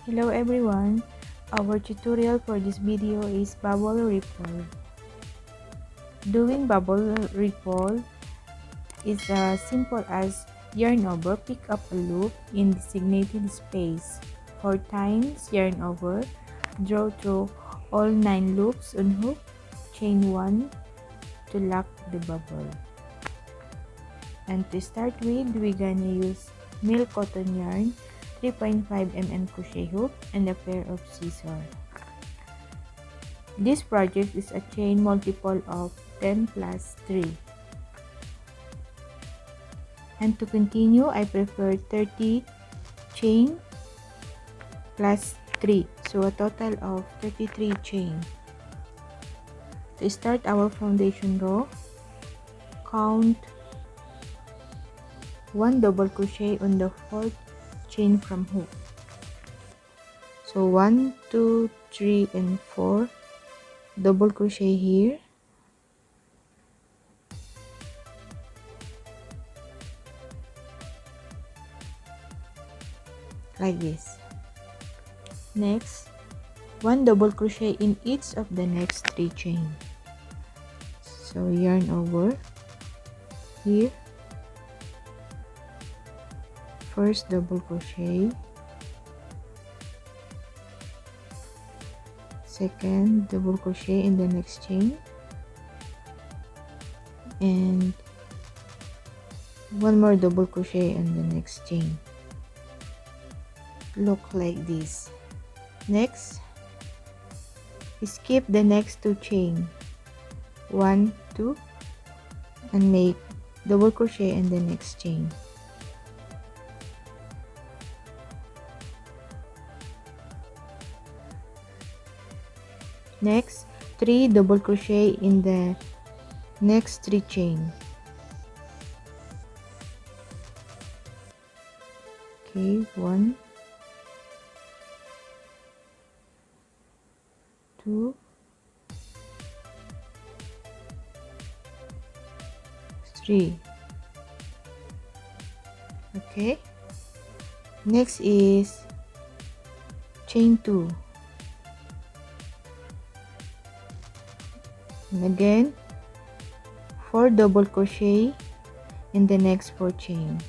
Hello everyone, our tutorial for this video is bubble ripple. Doing bubble ripple is as simple as yarn over, pick up a loop in designated space. 4 times yarn over, draw through all 9 loops on hook, chain 1 to lock the bubble. And to start with, we're gonna use milk cotton yarn, 3.5 mm crochet hook, and a pair of scissors. This project is a chain multiple of 10 plus 3. And to continue, I prefer 30 chain plus 3. So a total of 33 chain. To start our foundation row, count 1 double crochet on the 4th chain from hook. So 1, 2, 3, and 4 double crochet here, like this. Next, 1 double crochet in each of the next 3 chain. So yarn over here, first double crochet, second double crochet in the next chain, and 1 more double crochet in the next chain. Look like this. Next, skip the next 2 chain, 1, 2, and make double crochet in the next chain. Next, 3 double crochet in the next 3 chain. Okay, 1, 2, 3. Okay, next is chain 2, and again 4 double crochet in the next 4 chain.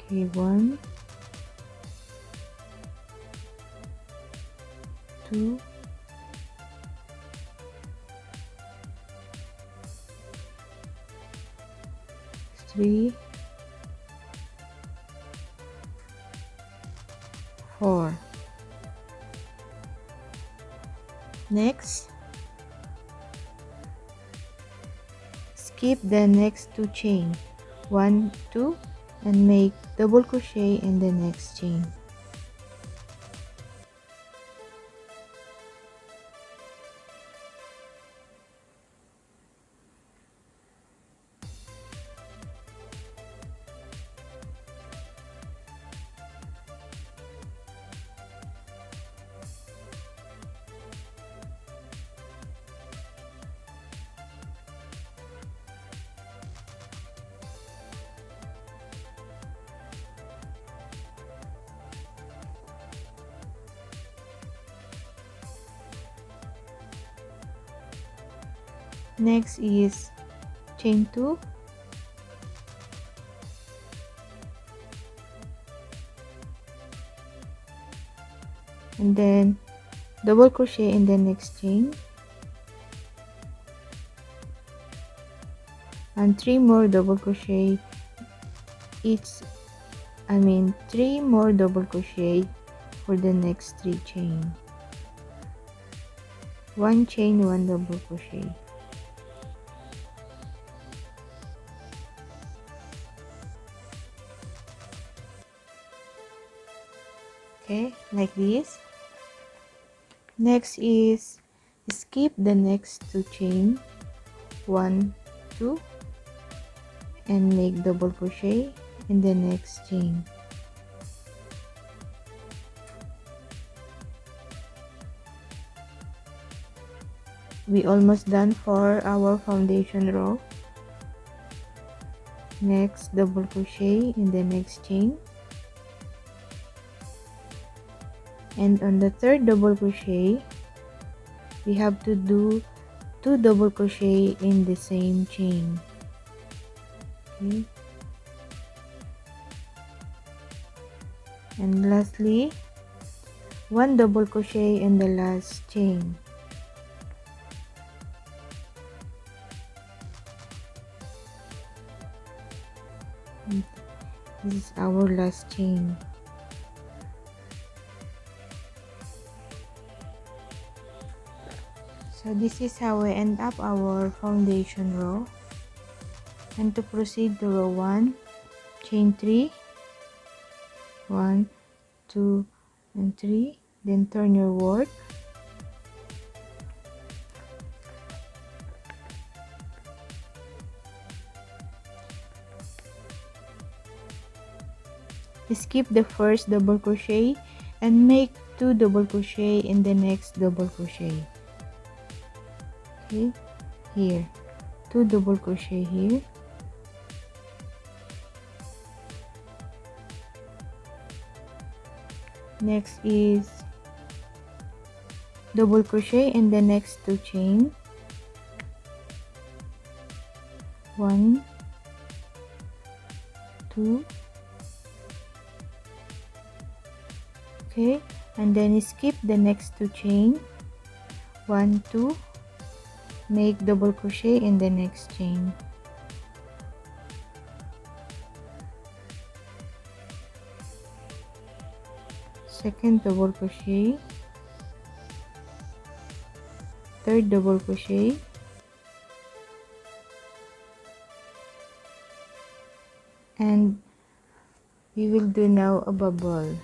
Okay, 1, 2, 3, 4. Next, skip the next 2 chain, 1, 2, and make double crochet in the next chain. Next is chain 2, and then double crochet in the next chain, and 3 more double crochet each. 3 more double crochet for the next 3 chain. 1 chain, 1 double crochet. Okay, like this. Next is skip the next 2 chain, 1, 2, and make double crochet in the next chain. We almost done for our foundation row. Next, double crochet in the next chain, and on the third double crochet we have to do 2 double crochet in the same chain. Okay, and lastly 1 double crochet in the last chain. This is our last chain. So this is how we end up our foundation row. And to proceed to row 1, chain 3, 1, 2 and 3, then turn your work, skip the first double crochet and make 2 double crochet in the next double crochet. Okay, here 2 double crochet here, next is double crochet in the next 2 chain, 1, 2, okay, and then skip the next 2 chain, 1, 2, make double crochet in the next chain, second double crochet, third double crochet, and we will do now a bubble.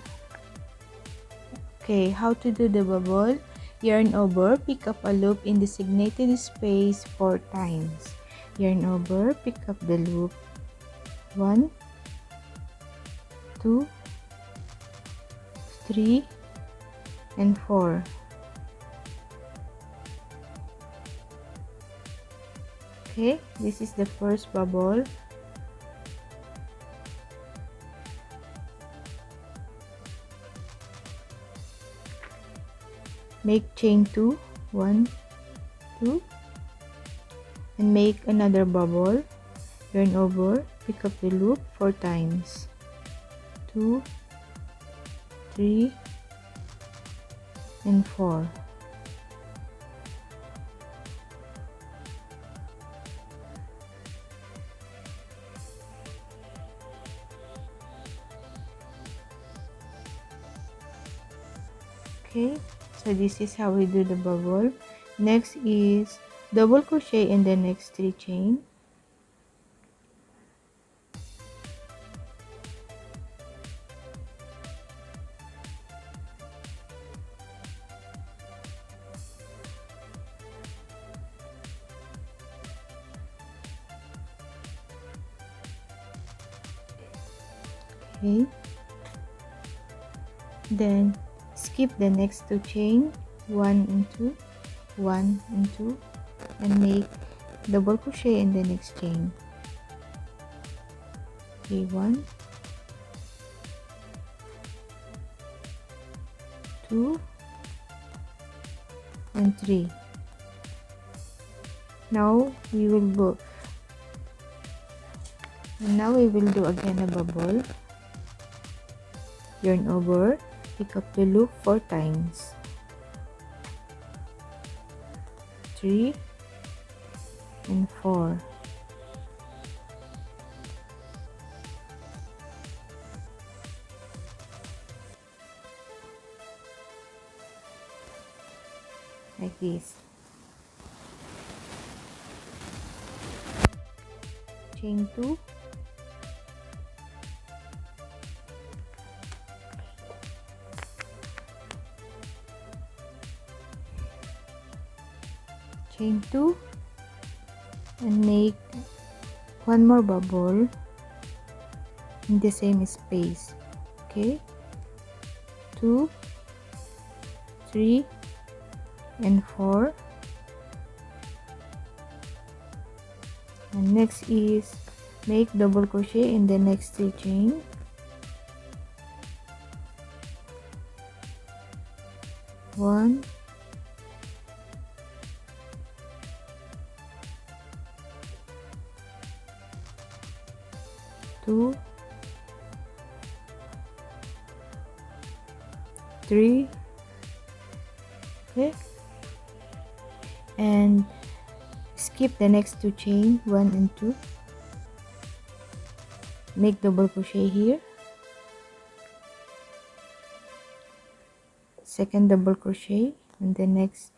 Okay, how to do the bubble? Yarn over, pick up a loop in designated space 4 times. Yarn over, pick up the loop, 1, 2, 3 and 4. Okay, this is the first bubble. Make chain 2, 1, 2, and make another bubble. Yarn over, pick up the loop 4 times, 2, 3 and 4. Okay, so this is how we do the bubble. Next is double crochet in the next 3 chain, okay, then skip the next 2 chain, 1 and 2, 1 and 2, and make double crochet in the next chain. Okay, 1, 2 and 3. Now we will go, and now we will do again a bubble. Yarn over, pick up the loop 4 times, 3 and 4. Like this. Chain 2, chain 2, and make 1 more bubble in the same space. Okay, 2, 3 and 4, and next is Make double crochet in the next 3 chain. One, two, three. Okay, and skip the next 2 chain, 1 and 2. Make double crochet here, second double crochet in the next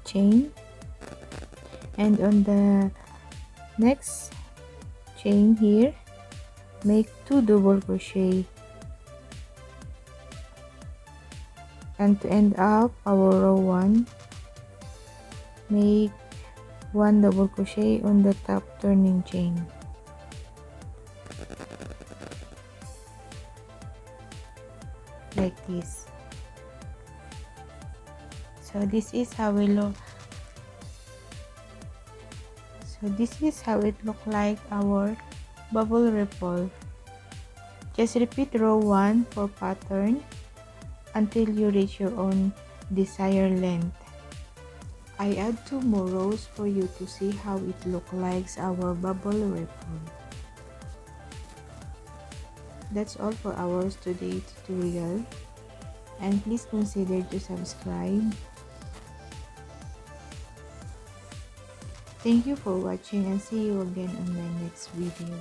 chain, and on the next chain here make 2 double crochet, and to end up our row 1 make 1 double crochet on the top turning chain. Like this. So this is how we look. So this is how it look like our bubble ripple. Just repeat row 1 for pattern until you reach your own desired length. I add 2 more rows for you to see how it look like our bubble ripple. That's all for our today tutorial, and please consider to subscribe. Thank you for watching, and see you again on my next video.